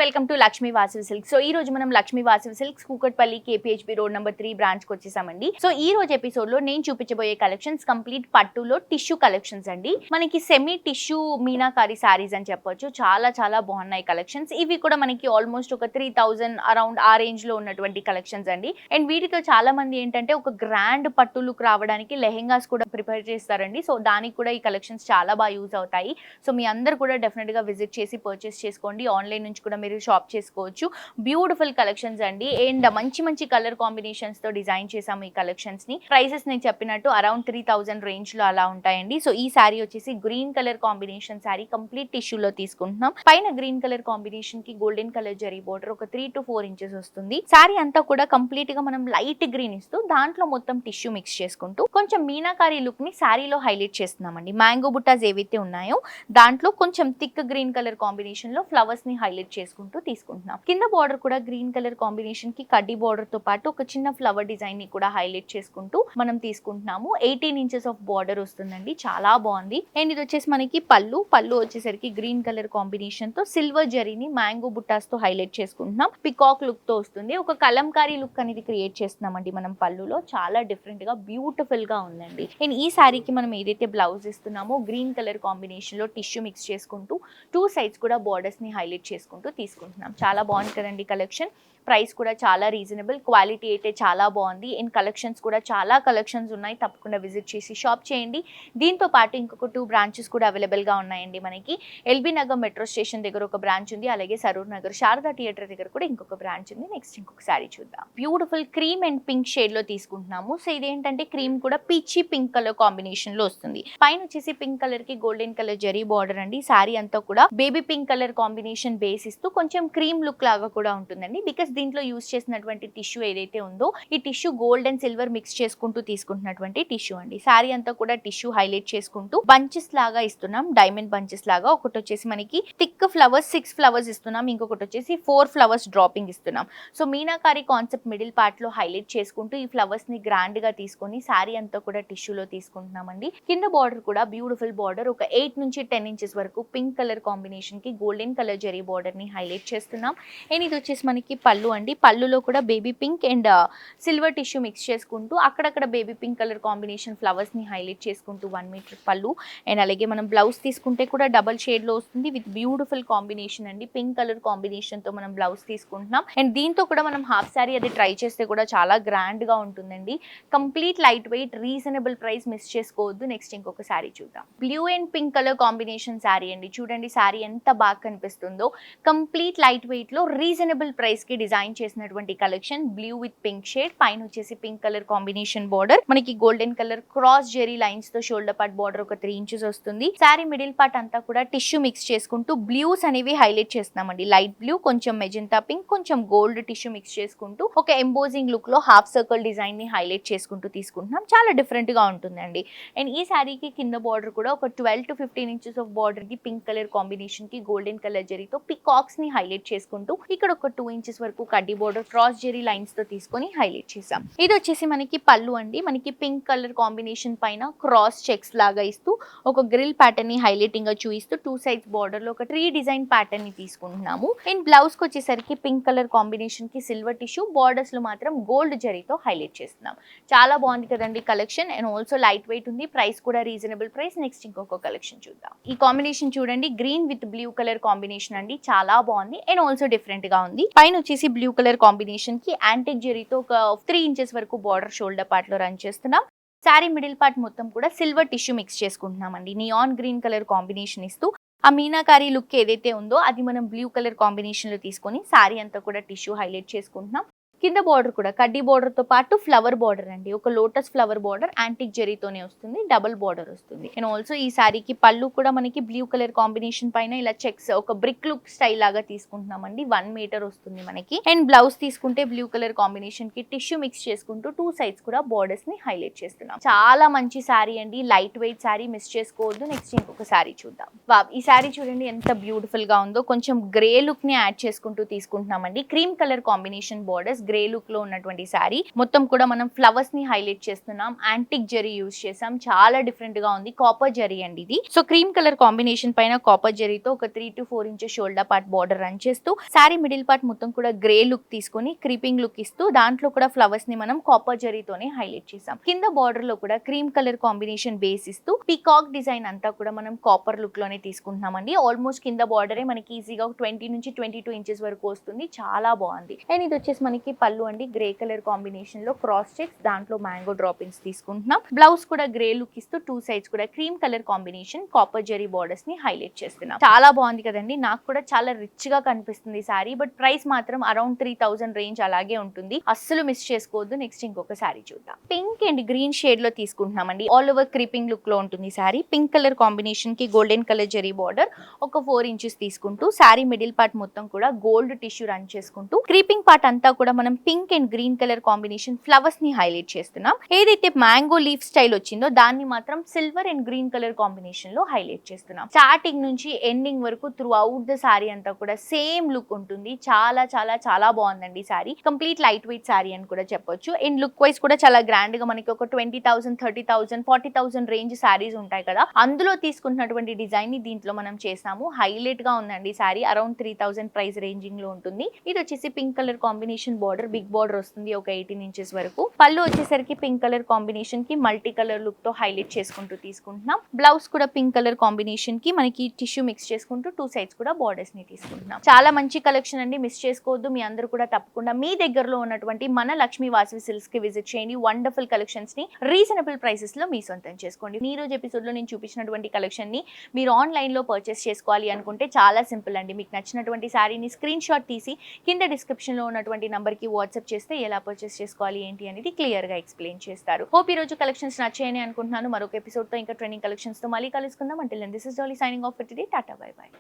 Welcome to Lakshmi Vasavi silks. So ఈ రోజు మనం Lakshmi Vasavi silks Kukatpally KPHB road number 3 branch కి వచ్చేసామండి. సో ఈ రోజు ఎపిసోడ్ లో నేను చూపించబోయే కలెక్షన్స్ కంప్లీట్ పట్టులో టిష్యూ కలెక్షన్స్ అండి. మనకి సెమీ టిష్యూ మీనాకారి సారీస్ అని చెప్పొచ్చు. చాలా చాలా బాగున్నాయి కలెక్షన్స్. ఇవి కూడా మనకి ఆల్మోస్ట్ ఒక 3000 అరౌండ్ ఆ రేంజ్ లో ఉన్నటువంటి కలెక్షన్స్ అండి. అండ్ వీటితో చాలా మంది ఏంటంటే ఒక గ్రాండ్ పట్టు లుక్ రావడానికి లెహెంగాస్ కూడా ప్రిపేర్ చేస్తారండి. సో దానికి కూడా ఈ కలెక్షన్స్ చాలా బాగా యూజ్ అవుతాయి. సో మీ అందరు కూడా డెఫినెట్ గా విజిట్ చేసి పర్చేస్ చేసుకోండి. ఆన్లైన్ నుంచి కూడా మీరు షాప్ చేసుకోవచ్చు. బ్యూటిఫుల్ కలెక్షన్స్ అండి. అండ్ మంచి మంచి కలర్ కాంబినేషన్స్ తో డిజైన్ చేసాము ఈ కలెక్షన్స్ ని. ప్రైసెస్ నేను చెప్పినట్టు అరౌండ్ 3000 రేంజ్ లో అలా ఉంటాయండి. సో ఈ సారీ వచ్చేసి green colour combination sari complete టిష్యూలో తీసుకుంటున్నాం. పైన గ్రీన్ కలర్ కాంబినేషన్ కి గోల్డెన్ కలర్ జరీ బోర్డర్ ఒక 3 to 4 ఇంచెస్ వస్తుంది. సారీ అంతా కూడా కంప్లీట్ గా మనం లైట్ గ్రీన్ ఇస్తూ దాంట్లో మొత్తం టిష్యూ మిక్స్ చేసుకుంటూ కొంచెం మీనాకారి లుక్ ని సారీలో హైలైట్ చేస్తున్నామండి. మ్యాంగో బుట్టాస్ ఏవైతే ఉన్నాయో దాంట్లో కొంచెం థిక్ గ్రీన్ కలర్ కాంబినేషన్ లో ఫ్లవర్స్ ని హైలైట్ చేసుకుంటూ తీసుకుంటున్నాం. కింద బార్డర్ కూడా గ్రీన్ కలర్ కాంబినేషన్ కి కడ్డీ బార్డర్ తో పాటు ఒక చిన్న ఫ్లవర్ డిజైన్ ని కూడా హైలైట్ చేసుకుంటూ మనం తీసుకుంటున్నాము. 18 ఇంచెస్ ఆఫ్ బార్డర్ వస్తుందండి. చాలా బాగుంది. అండ్ ఇది వచ్చేసి మనకి పళ్ళు వచ్చేసరికి గ్రీన్ కలర్ కాంబినేషన్ తో సిల్వర్ జరీని మ్యాంగో బుట్టాస్ తో హైలైట్ చేసుకుంటున్నాం. పికాక్ లుక్ తో వస్తుంది. ఒక కలంకారీ లుక్ అనేది క్రియేట్ చేస్తున్నామండి మనం పళ్ళులో. చాలా డిఫరెంట్ గా బ్యూటిఫుల్ గా ఉందండి. అండ్ ఈ సారీకి మనం ఏదైతే బ్లౌజ్ ఇస్తున్నామో గ్రీన్ కలర్ కాంబినేషన్ లో టిష్యూ మిక్స్ చేసుకుంటూ 2 సైడ్స్ కూడా బార్డర్స్ ని హైలైట్ చేసుకుంటూ తీసుకుంటున్నాం. చాలా బాగుంది కదండి కలెక్షన్. ప్రైస్ కూడా చాలా రీజనబుల్. క్వాలిటీ అయితే చాలా బాగుంది. అండ్ కలెక్షన్స్ కూడా చాలా కలెక్షన్స్ ఉన్నాయి. తప్పకుండా విజిట్ చేసి షాప్ చేయండి. దీంతో పాటు ఇంకొక 2 బ్రాంచెస్ కూడా అవైలబుల్ గా ఉన్నాయండి. మనకి ఎల్బీ నగర్ మెట్రో స్టేషన్ దగ్గర ఒక బ్రాంచ్ ఉంది. అలాగే సరూర్ నగర్ శారదా థియేటర్ దగ్గర కూడా ఇంకొక బ్రాంచ్ ఉంది. నెక్స్ట్ ఇంకొక సారీ చూద్దాం. Beautiful cream and pink shade లో తీసుకుంటున్నాము. సో ఇదేంటంటే క్రీమ్ కూడా పీచీ పింక్ కలర్ కాంబినేషన్ లో వస్తుంది. పైన వచ్చేసి పింక్ కలర్ కి గోల్డెన్ కలర్ జరీ బార్డర్ అండి. సారీ అంతా కూడా baby pink colour combination base ఇస్తూ కొంచెం క్రీమ్ లుక్ లాగా కూడా ఉంటుందండి. బికాస్ దీంట్లో యూజ్ చేసినటువంటి టిష్యూ ఏదైతే ఉందో ఈ tissue gold and silver mix చేసుకుంటూ తీసుకుంటున్నటువంటి టిష్యూ అండి. సారీ అంతా కూడా టిష్యూ హైలైట్ చేసుకుంటూ బంచెస్ లాగా ఇస్తున్నాం. డైమండ్ బంచెస్ లాగా. ఒకటి వచ్చేసి మనకి థిక్ ఫ్లవర్స్ 6 ఫ్లవర్స్ ఇస్తున్నాం. ఇంకొకటి వచ్చేసి 4 ఫ్లవర్స్ డ్రాపింగ్ ఇస్తున్నాం. So meenakari concept middle part లో హైలైట్ చేసుకుంటూ ఈ ఫ్లవర్స్ ని గ్రాండ్ గా తీసుకొని సారీ అంతా కూడా టిష్యూలో తీసుకుంటున్నామండి. కింద బార్డర్ కూడా బ్యూటిఫుల్ బార్డర్ ఒక 8 నుంచి 10 ఇంచెస్ వరకు పింక్ కలర్ కాంబినేషన్ కి గోల్డెన్ కలర్ జరీ బార్డర్ ని హైలైట్ చేస్తున్నాం. అండ్ ఇది వచ్చేసి మనకి పళ్ళు అండి. పళ్ళులో కూడా baby pink and silver tissue mix చేసుకుంటూ అక్కడక్కడ baby pink colour combination flowers ని హైలైట్ చేసుకుంటూ 1 మీటర్ పళ్ళు. అండ్ అలాగే మనం బ్లౌజ్ తీసుకుంటే కూడా డబల్ షేడ్ లో వస్తుంది విత్ బ్యూటిఫుల్ కాంబినేషన్ అండి. పింక్ కలర్ కాంబినేషన్ తో మనం బ్లౌజ్ తీసుకుంటున్నాం. అండ్ దీంతో కూడా మనం హాఫ్ సారీ అది ట్రై చేస్తే కూడా చాలా గ్రాండ్ గా ఉంటుందండి. Complete light weight reasonable price miss చేసుకోవద్దు. నెక్స్ట్ ఇంకొక సారీ చూద్దాం. Blue and pink colour combination sari అండి. చూడండి సారీ ఎంత బాగా కనిపిస్తుందో. కంప్లీట్ లైట్ వెయిట్ లో రీజనబుల్ ప్రైస్ కి డిజైన్ చేసినటువంటి collection. Blue with pink shade. పైన వచ్చేసి పింక్ కలర్ కాంబినేషన్ బార్డర్. మనకి golden colour cross zari lines తో షోల్డర్ పార్ట్ బార్డర్ ఒక 3 ఇంచెస్ వస్తుంది. సారీ మిడిల్ పార్ట్ అంతా కూడా టిష్యూ మిక్స్ చేసుకుంటూ బ్లూస్ అనేవి హైలైట్ చేస్తున్నామండి. లైట్ బ్లూ, కొంచెం మెజెంటా పింక్, కొంచెం గోల్డ్ టిష్యూ మిక్స్ చేసుకుంటూ ఒక ఎంబోజింగ్ లుక్ లో హాఫ్ సర్కిల్ డిజైన్ ని హైలైట్ చేసుకుంటూ తీసుకుంటున్నాం. చాలా డిఫరెంట్ గా ఉంటుందండి. అండ్ ఈ సారీకి కింద బార్డర్ కూడా ఒక 12 to 15 ఇంచెస్ ఆఫ్ బార్డర్ కి పింక్ కలర్ కాంబినేషన్ కి గోల్డెన్ కలర్ జరీతో పికాక్స్ ని హైలైట్ చేసుకుంటూ ఇక్కడ ఒక 2 ఇంచెస్ వరకు కడ్డీ బార్డర్ క్రాస్ జెరీ లైన్స్ తో తీసుకొని హైలైట్ చేసాం. ఇది వచ్చేసి మనకి పళ్ళు అండి. మనకి పింక్ కలర్ కాంబినేషన్ పైన క్రాస్ చెక్స్ లాగా ఇస్తూ ఒక గ్రిల్ ప్యాటర్న్ ని హైలైటింగ్ గా చూపిస్తూ 2 సైడ్స్ బార్డర్ లో ఒక 3 డిజైన్ ప్యాటర్న్ ని తీసుకుంటున్నాము. అండ్ బ్లౌజ్ కి వచ్చేసరికి పింక్ కలర్ కాంబినేషన్ కి సిల్వర్ టిష్యూ, బార్డర్స్ లో మాత్రం గోల్డ్ జరీతో హైలైట్ చేస్తున్నాం. చాలా బాగుంది కదండి collection. And also light weight ఉంది. ప్రైస్ కూడా రీజనబుల్ ప్రైస్. నెక్స్ట్ ఇంకొక కలెక్షన్ చూద్దాం. ఈ కాంబినేషన్ చూడండి. Green with blue colour combination అండి. చాలా బాగుంది. అండ్ ఆల్సో డిఫరెంట్ గా ఉంది. పైన వచ్చేసి బ్లూ కలర్ కాంబినేషన్ కి యాంటిక్ జరీతో ఒక 3 ఇంచెస్ వరకు బార్డర్ షోల్డర్ పార్ట్ లో రన్ చేస్తున్నాం. సారీ మిడిల్ పార్ట్ మొత్తం కూడా సిల్వర్ టిష్యూ మిక్స్ చేసుకుంటున్నామండి. నియాన్ గ్రీన్ కలర్ కాంబినేషన్ ఇస్తూ ఆ మీనాకారి లుక్ ఏదైతే ఉందో అది మనం బ్లూ కలర్ కాంబినేషన్ లో తీసుకొని సారీ అంతా కూడా టిష్యూ హైలైట్ చేసుకుంటున్నాం. కింద బార్డర్ కూడా కడ్డీ బార్డర్ తో పాటు ఫ్లవర్ బార్డర్ అండి. ఒక లోటస్ ఫ్లవర్ బార్డర్ యాంటిక్ జరీతోనే వస్తుంది. డబుల్ బార్డర్ వస్తుంది. అండ్ ఆల్సో ఈ సారీకి పళ్ళు కూడా మనకి బ్లూ కలర్ కాంబినేషన్ పైన ఇలా చెక్స్ ఒక బ్రిక్ లుక్ స్టైల్ లాగా తీసుకుంటున్నామండి. 1 మీటర్ వస్తుంది మనకి. అండ్ బ్లౌజ్ తీసుకుంటే బ్లూ కలర్ కాంబినేషన్ కి టిష్యూ మిక్స్ చేసుకుంటూ 2 సైడ్స్ కూడా బార్డర్స్ ని హైలైట్ చేస్తున్నాం. చాలా మంచి సారీ అండి. లైట్ వెయిట్ సారీ మిస్ చేసుకోవద్దు. నెక్స్ట్ ఇంకొక సారీ చూద్దాం. ఈ సారీ చూడండి ఎంత బ్యూటిఫుల్ గా ఉందో. కొంచెం గ్రే లుక్ ని యాడ్ చేసుకుంటూ తీసుకుంటున్నామండి. Cream colour combination borders grey look లో ఉన్నటువంటి శారీ. మొత్తం కూడా మనం ఫ్లవర్స్ ని హైలైట్ చేస్తున్నాం. యాంటిక్ జరీ యూజ్ చేసాం, చాలా డిఫరెంట్ గా ఉంది. కాపర్ జరీ అండి ఇది. సో క్రీమ్ కలర్ కాంబినేషన్ పైన కాపర్ జరీతో ఒక 3 to 4 inches shoulder part border run చేస్తూ శారీ మిడిల్ పార్ట్ మొత్తం కూడా గ్రే లుక్ తీసుకొని క్రీపింగ్ లుక్ ఇస్తూ దాంట్లో కూడా ఫ్లవర్స్ ని మనం కాపర్ జరీతోనే హైలైట్ చేసాం. కింద బార్డర్ లో కూడా క్రీమ్ కలర్ కాంబినేషన్ బేస్ ఇస్తూ పీకాక్ డిజైన్ అంతా కూడా మనం కాపర్ లుక్ లోనే తీసుకుంటున్నామండి. ఆల్మోస్ట్ కింద బార్డరే మనకి ఈజీగా 20 నుంచి 22 ఇంచెస్ వరకు వస్తుంది. చాలా బాగుంది. అండ్ ఇది వచ్చేసి మనకి పళ్ళు అండి. గ్రే కలర్ కాంబినేషన్ లో క్రాస్ చెక్స్, దాంట్లో మ్యాంగో డ్రాపింగ్స్ తీసుకుంటున్నాం. బ్లౌజ్ కూడా గ్రే లుక్ ఇస్తూ 2 సైడ్స్ కూడా cream colour combination copper zari borders ని హైలైట్ చేస్తున్నాం. చాలా బాగుంది కదండి. నాకు కూడా చాలా రిచ్ గా కనిపిస్తుంది సారీ. బట్ ప్రైస్ మాత్రం అరౌండ్ 3000 రేంజ్ అలాగే ఉంటుంది. అస్సలు మిస్ చేసుకోవద్దు. నెక్స్ట్ ఇంకొక సారీ చూద్దాం. పింక్ అండ్ గ్రీన్ షేడ్ లో తీసుకుంటున్నామండి. ఆల్ ఓవర్ క్రీపింగ్ లుక్ లో ఉంటుంది సారీ. పింక్ కలర్ కాంబినేషన్ కి గోల్డెన్ కలర్ జరీ బార్డర్ ఒక 4 ఇంచెస్ తీసుకుంటూ సారీ మిడిల్ పార్ట్ మొత్తం కూడా గోల్డ్ టిష్యూ రన్ చేసుకుంటూ క్రీపింగ్ పార్ట్ అంతా కూడా మనం pink and green colour combination flowers ని హైలైట్ చేస్తున్నాం. ఏదైతే మ్యాంగో లీఫ్ స్టైల్ వచ్చిందో దాన్ని మాత్రం silver and green colour combination లో హైలైట్ చేస్తున్నాం. స్టార్టింగ్ నుంచి ఎండింగ్ వరకు త్రూ అవుట్ ద సారీ అంతా కూడా సేమ్ లుక్ ఉంటుంది. చాలా చాలా చాలా బాగుందండి sorry. Complete light wait sorry అని కూడా చెప్పొచ్చు. అండ్ లుక్ వైజ్ కూడా చాలా గ్రాండ్ గా మనకి ఒక 20,000, 30,000, 40,000 రేంజ్ సారీస్ ఉంటాయి కదా, అందులో తీసుకున్నటువంటి డిజైన్ ని దీంట్లో మనం చేసాము. హైలైట్ గా ఉందండి సారీ. అరౌండ్ 3,000 ప్రైస్ రేంజింగ్ లో ఉంటుంది. ఇది వచ్చేసి pink colour combination border, big border వస్తుంది ఒక 18 ఇంచెస్ వరకు. పళ్ళు వచ్చేసరికి పింక్ కలర్ కాంబినేషన్ కి మల్టీ కలర్ లుక్ తో హైలైట్ చేసుకుంటూ తీసుకుంటున్నాం. బ్లౌజ్ కూడా పింక్ కలర్ కాంబినేషన్ కి మనకి టిష్యూ మిక్స్ చేసుకుంటూ 2 సైడ్స్ కూడా బార్డర్స్ ని తీసుకుంటున్నాం. చాలా మంచి కలెక్షన్ అండి. మిస్ చేసుకోవద్దు. మీ అందరూ కూడా తప్పకుండా మీ దగ్గరలో ఉన్నటువంటి మన లక్ష్మీ వాసవి సిల్క్స్ కి విజిట్ చేయండి. వండర్ఫుల్ కలెక్షన్స్ ని రీజనబుల్ ప్రైసెస్ లో మీ సొంతం చేసుకోండి. ఈ రోజు ఎపిసోడ్ లో నేను చూపించినటువంటి కలెక్షన్ ని మీరు ఆన్లైన్ లో పర్చేస్ చేసుకోవాలి అనుకుంటే చాలా సింపుల్ అండి. మీకు నచ్చినటువంటి శారీని స్క్రీన్ షాట్ తీసి కింద డిస్క్రిప్షన్ లో ఉన్నటువంటి నంబర్ కి వాట్సాప్ చేస్తే ఎలా పర్చేస్ చేసుకోవాలి ఏంటి అనేది క్లియర్ గా ఎక్స్ప్లెయిన్ చేస్తారు. హోప్ ఈ రోజు కలెక్షన్స్ నచ్చాయని అనుకుంటున్నాను. మరొక ఎపిసోడ్ తో ఇంకా ట్రెండింగ్ కలెక్షన్స్ తో మళ్ళీ కలుసుకుందాం. Until then this is Jolly signing off for today. Tata bye by.